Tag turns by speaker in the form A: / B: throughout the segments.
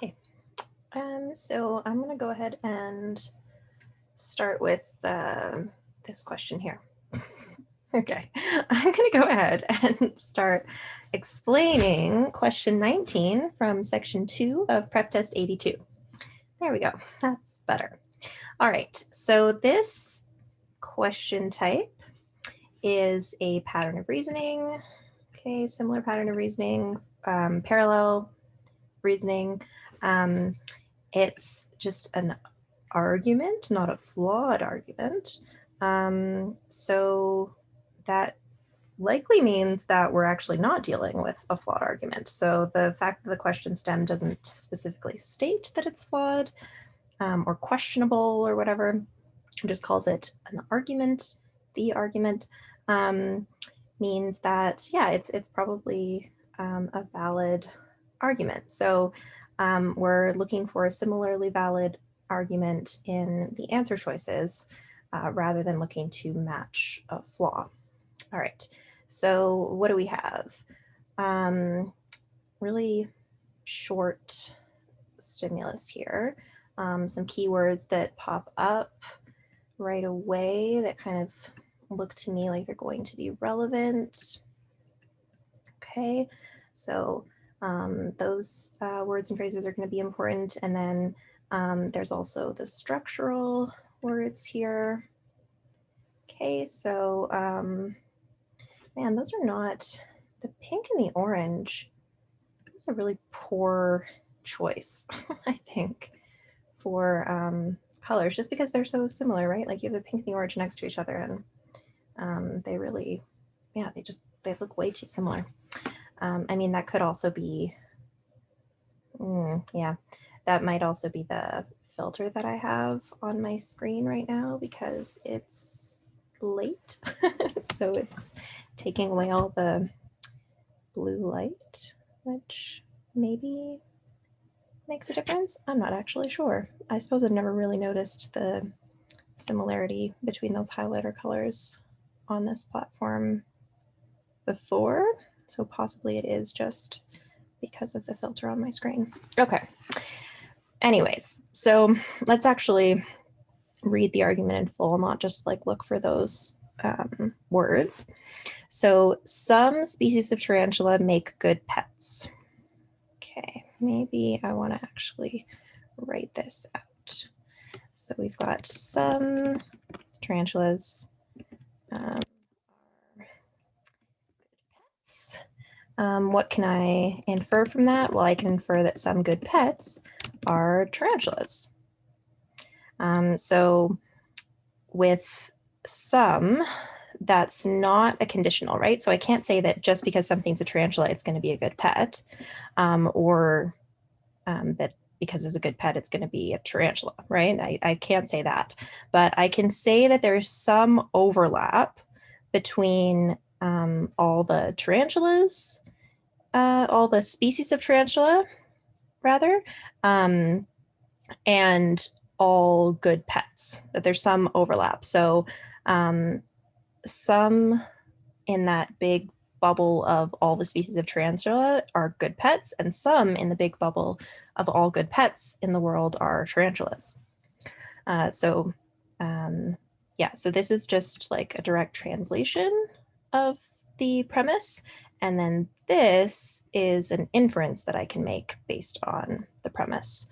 A: Hi. So I'm going to go ahead and start with this question here. Okay, I'm going to go ahead and start explaining question 19 from section 2 of prep test 82. There we go. That's better. All right, so this question type is a pattern of reasoning. Okay, similar pattern of reasoning, parallel reasoning. It's just an argument, not a flawed argument. So that likely means that we're actually not dealing with a flawed argument. So the fact that the question stem doesn't specifically state that it's flawed or questionable or whatever, just calls it an argument, the argument, means that, yeah, it's probably a valid argument. So we're looking for a similarly valid argument in the answer choices rather than looking to match a flaw. All right, so what do we have? Really short stimulus here. Some keywords that pop up right away that kind of look to me like they're going to be relevant. Okay, so those words and phrases are going to be important. And then there's also the structural words here. Okay, so man, those are not, the pink and the orange, that's a really poor choice, I think, for colors, just because they're so similar, right? Like you have the pink and the orange next to each other, and they really, yeah, they look way too similar. I mean, that could also be, yeah, that might also be the filter that I have on my screen right now because it's late. So it's taking away all the blue light, which maybe makes a difference. I'm not actually sure. I suppose I've never really noticed the similarity between those highlighter colors on this platform before. So possibly it is just because of the filter on my screen. Okay. Anyways, so let's actually read the argument in full, not just like look for those words. So some species of tarantula make good pets. Okay, maybe I want to actually write this out. So we've got some tarantulas are good pets. What can I infer from that? Well, I can infer that some good pets are tarantulas. So with some, that's not a conditional, right? So I can't say that just because something's a tarantula, it's going to be a good pet, or that because it's a good pet, it's going to be a tarantula, right? I can't say that, but I can say that there's some overlap between all the tarantulas, all the species of tarantula, rather, and all good pets, that there's some overlap. So some in that big bubble of all the species of tarantula are good pets, and some in the big bubble of all good pets in the world are tarantulas. So this is just like a direct translation of the premise. And then this is an inference that I can make based on the premise.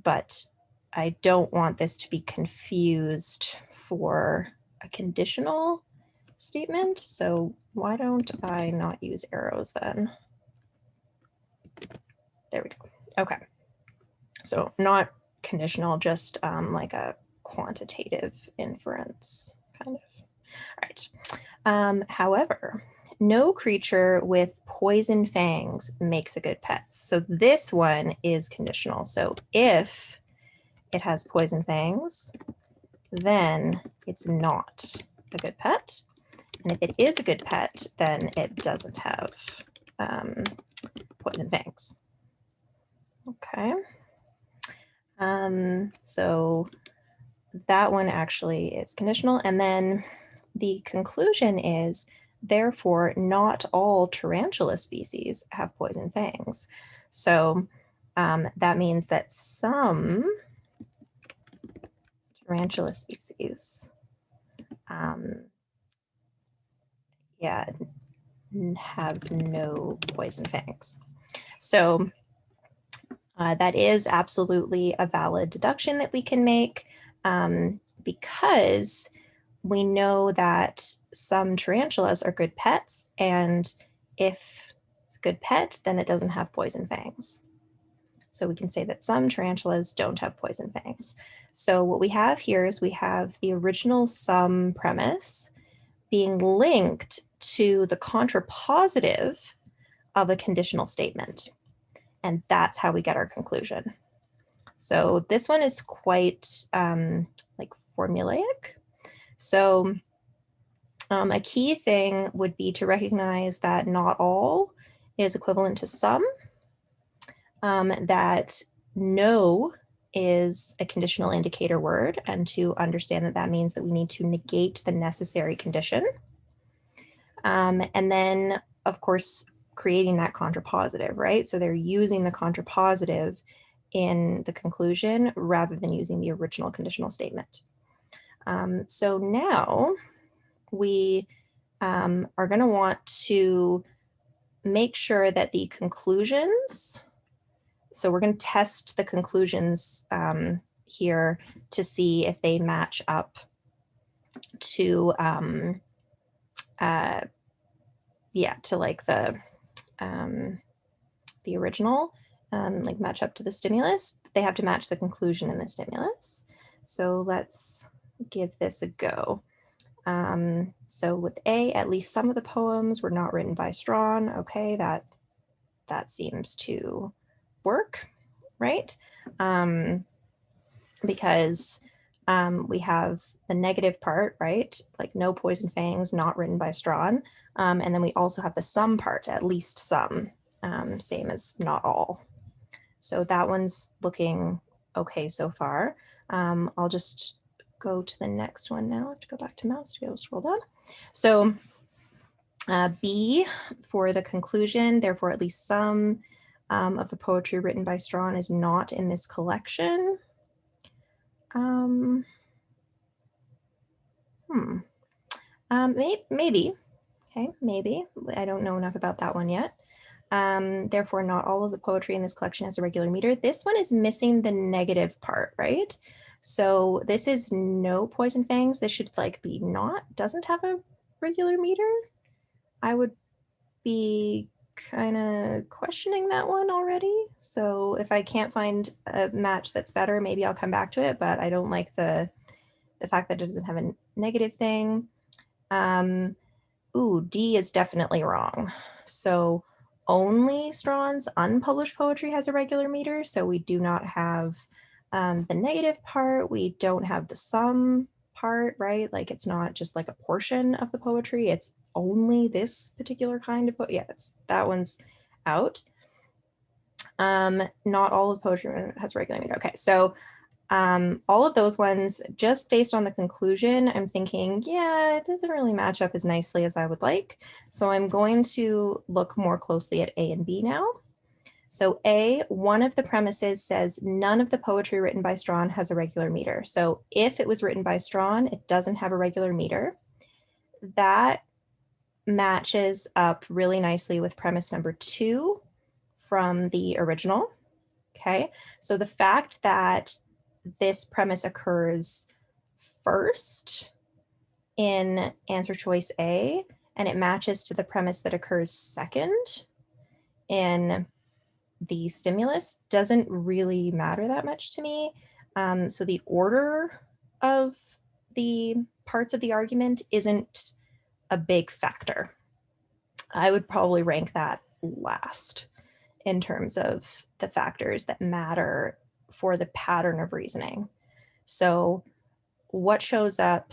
A: But I don't want this to be confused for a conditional statement. So why don't I not use arrows then? There we go. Okay. So not conditional, just like a quantitative inference, kind of. All right. However, no creature with poison fangs makes a good pet. So this one is conditional. So if it has poison fangs, then it's not a good pet. And if it is a good pet, then it doesn't have poison fangs. Okay. So that one actually is conditional. And then the conclusion is, therefore, not all tarantula species have poison fangs. So that means that some tarantula species, yeah, have no poison fangs. So that is absolutely a valid deduction that we can make, because we know that some tarantulas are good pets, and if it's a good pet, then it doesn't have poison fangs. So we can say that some tarantulas don't have poison fangs. So what we have here is we have the original sum premise being linked to the contrapositive of a conditional statement. And that's how we get our conclusion. So this one is quite like formulaic. So a key thing would be to recognize that not all is equivalent to some, that no is a conditional indicator word, and to understand that that means that we need to negate the necessary condition. And then, of course, creating that contrapositive, right? So they're using the contrapositive in the conclusion rather than using the original conditional statement. So now we are going to want to make sure that the conclusions, so we're going to test the conclusions here to see if they match up to, to like the original, like match up to the stimulus. They have to match the conclusion in the stimulus. So let's give this a go. So with A, at least some of the poems were not written by Strawn. Okay, that seems to work, right? Because we have the negative part, right? Like no poison fangs, not written by Strawn. And then we also have the some part, at least some, same as not all. So that one's looking okay so far. I'll just go to the next one now. I have to go back to mouse to be able to scroll down. So B for the conclusion, therefore at least some of the poetry written by Strawn is not in this collection. Maybe. Okay, maybe. I don't know enough about that one yet. Therefore, not all of the poetry in this collection has a regular meter. This one is missing the negative part, right? So this is no poison fangs. This should like be doesn't have a regular meter. I would be kind of questioning that one already. So if I can't find a match that's better, maybe I'll come back to it, but I don't like the fact that it doesn't have a negative thing. D is definitely wrong. So only Strawn's unpublished poetry has a regular meter. So we do not have the negative part. We don't have the sum part, right? Like it's not just like a portion of the poetry. It's only this particular kind of poetry. Yeah, that one's out. Not all of the poetry has regular meter. Okay, so all of those ones, just based on the conclusion, I'm thinking, yeah, it doesn't really match up as nicely as I would like. So I'm going to look more closely at A and B now. So A, one of the premises says none of the poetry written by Strawn has a regular meter. So if it was written by Strawn, it doesn't have a regular meter. That matches up really nicely with premise number 2 from the original. Okay, so the fact that this premise occurs first in answer choice A, and it matches to the premise that occurs second in the stimulus doesn't really matter that much to me. So the order of the parts of the argument isn't a big factor. I would probably rank that last in terms of the factors that matter for the pattern of reasoning. So what shows up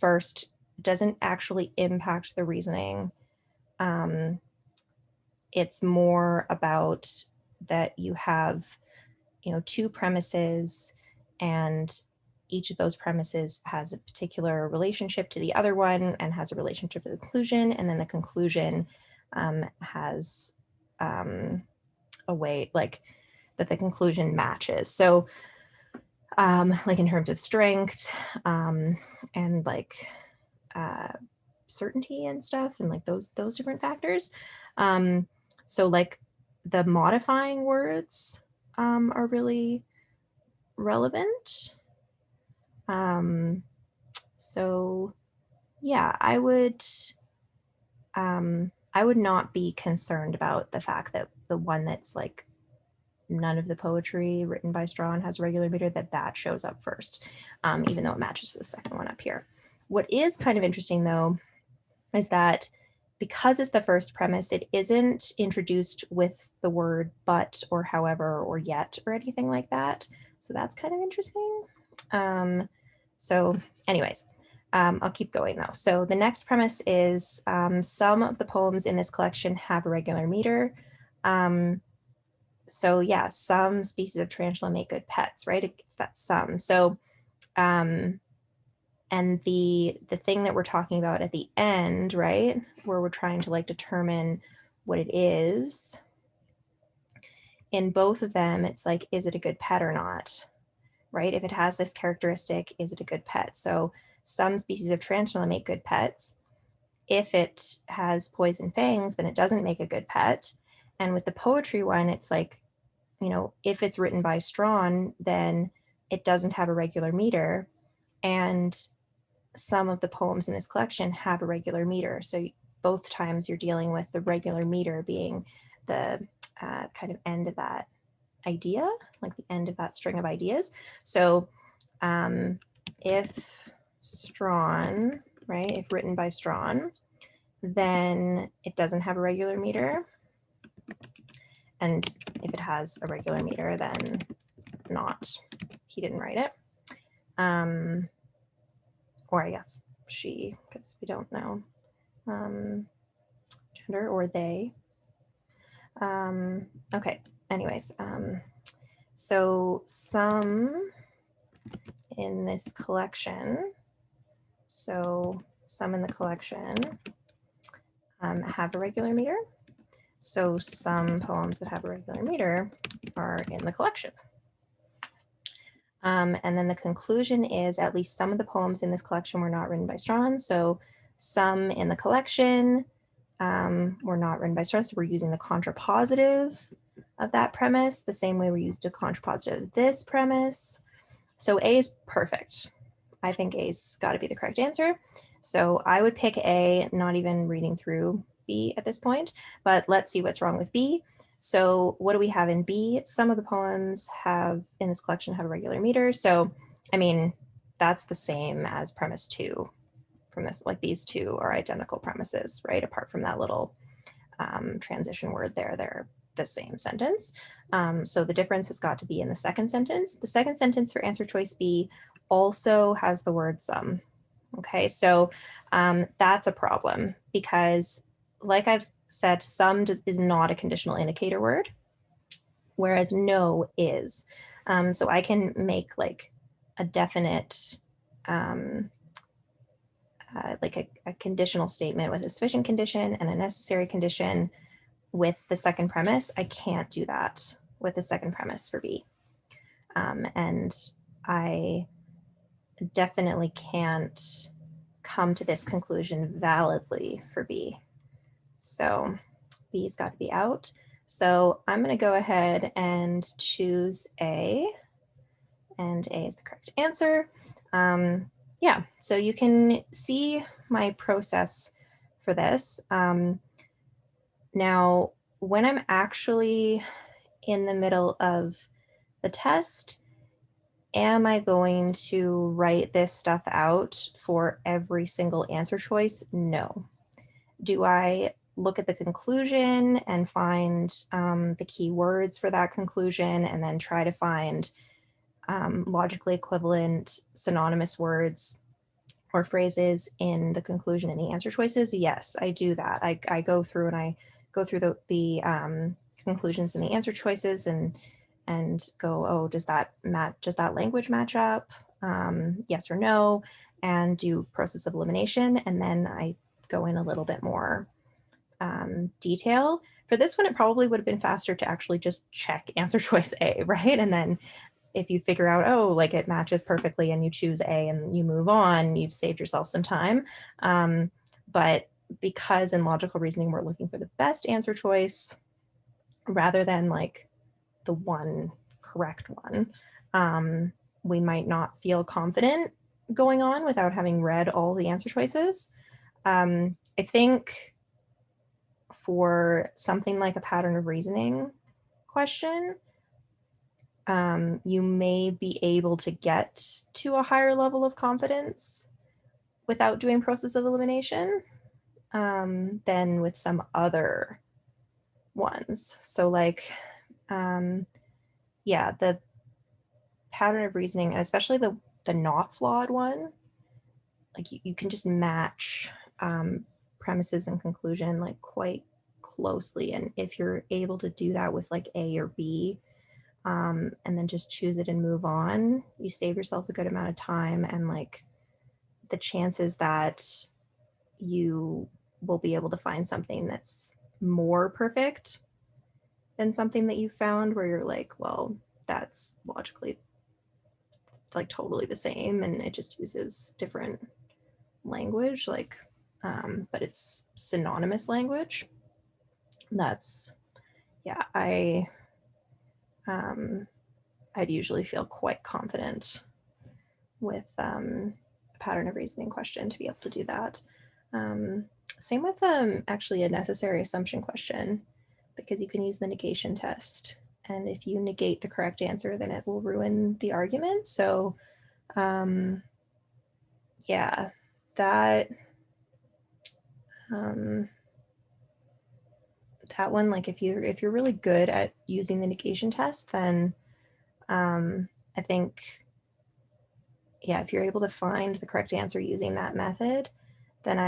A: first doesn't actually impact the reasoning. It's more about that you have, two premises, and each of those premises has a particular relationship to the other one and has a relationship to the conclusion, and then the conclusion has a way, like that the conclusion matches. So like in terms of strength and like certainty and stuff, and like those different factors. So like the modifying words are really relevant. So yeah, I would not be concerned about the fact that the one that's like none of the poetry written by Strawn has a regular meter, that shows up first, even though it matches the second one up here. What is kind of interesting though, is that because it's the first premise, it isn't introduced with the word but or however or yet or anything like that. So that's kind of interesting. So anyways, I'll keep going though. So the next premise is some of the poems in this collection have a regular meter. So yeah, some species of tarantula make good pets, right? It's that some. So, and the thing that we're talking about at the end, right, where we're trying to like determine what it is, in both of them, it's like, is it a good pet or not, right? If it has this characteristic, is it a good pet? So some species of tarantula make good pets. If it has poison fangs, then it doesn't make a good pet. And with the poetry one, it's like, you know, if it's written by Strawn, then it doesn't have a regular meter. And some of the poems in this collection have a regular meter. So both times you're dealing with the regular meter being the kind of end of that idea, like the end of that string of ideas. So if Strawn, right, if written by Strawn, then it doesn't have a regular meter. And if it has a regular meter, then not. He didn't write it. Or I guess she, because we don't know gender, or they. Okay, anyways, so some in this collection, so some in the collection have a regular meter. So some poems that have a regular meter are in the collection. And then the conclusion is at least some of the poems in this collection were not written by Strawn. So some in the collection were not written by Strawn. So we're using the contrapositive of that premise, the same way we used the contrapositive of this premise. So A is perfect. I think A's got to be the correct answer. So I would pick A, not even reading through B at this point, but let's see what's wrong with B. So what do we have in B? Some of the poems have in this collection have a regular meter. So, I mean, that's the same as premise 2 from this, like these two are identical premises, right? Apart from that little transition word there, they're the same sentence. So the difference has got to be in the second sentence. The second sentence for answer choice B also has the word some. Okay, so that's a problem because like I've said, some is not a conditional indicator word, whereas no is. So I can make like a definite, like a conditional statement with a sufficient condition and a necessary condition with the second premise. I can't do that with the second premise for B. And I definitely can't come to this conclusion validly for B. So B's got to be out. So I'm going to go ahead and choose A, and A is the correct answer. Yeah, so you can see my process for this. Now, when I'm actually in the middle of the test, am I going to write this stuff out for every single answer choice? No. Do I look at the conclusion and find the key words for that conclusion and then try to find logically equivalent synonymous words or phrases in the conclusion and the answer choices? Yes, I do that. I go through and I go through the conclusions and the answer choices and go, oh, does that language match up? Yes or no, and do process of elimination. And then I go in a little bit more detail. for this one, it probably would have been faster to actually just check answer choice A, right? And then if you figure out, oh, like it matches perfectly and you choose A and you move on, you've saved yourself some time. But because in logical reasoning, we're looking for the best answer choice rather than like the one correct one, we might not feel confident going on without having read all the answer choices. I think for something like a pattern of reasoning question, you may be able to get to a higher level of confidence without doing process of elimination than with some other ones. So like, yeah, the pattern of reasoning, and especially the not flawed one, like you can just match premises and conclusion like quite closely. And if you're able to do that with like A or B, and then just choose it and move on, you save yourself a good amount of time, and like the chances that you will be able to find something that's more perfect than something that you found where you're like, well, that's logically like totally the same and it just uses different language, like but it's synonymous language. That's, yeah, I'd usually feel quite confident with a pattern of reasoning question to be able to do that. Same with actually a necessary assumption question, because you can use the negation test. And if you negate the correct answer, then it will ruin the argument. So yeah, that that one, like if you're really good at using the negation test, then I think, yeah, if you're able to find the correct answer using that method, then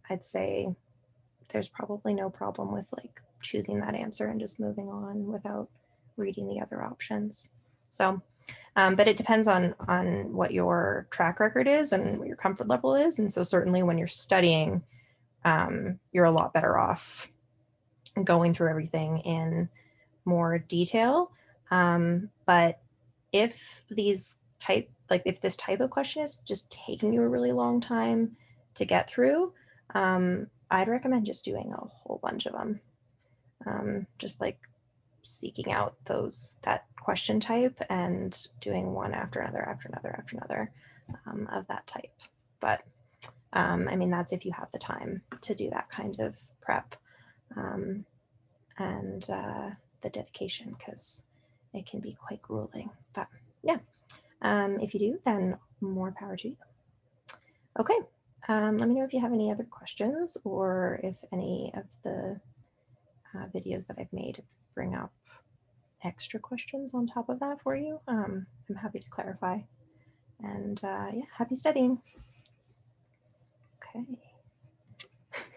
A: I'd say there's probably no problem with like choosing that answer and just moving on without reading the other options. So, but it depends on what your track record is and what your comfort level is. And so certainly when you're studying, you're a lot better off going through everything in more detail. But if these if this type of question is just taking you a really long time to get through, I'd recommend just doing a whole bunch of them. Just like seeking out that question type and doing one after another of that type. But I mean, that's if you have the time to do that kind of prep and the dedication, because it can be quite grueling. But yeah, if you do, then more power to you. Okay, let me know if you have any other questions or if any of the videos that I've made bring up extra questions on top of that for you. I'm happy to clarify. And yeah, happy studying. Okay.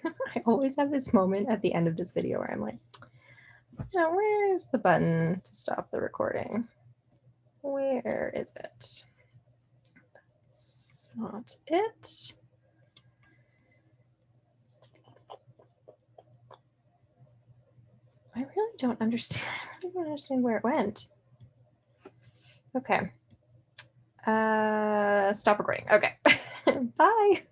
A: I always have this moment at the end of this video where I'm like, now where's the button to stop the recording? Where is it? That's not it. I really don't understand. I don't understand where it went. Okay. Stop recording. Okay. Bye.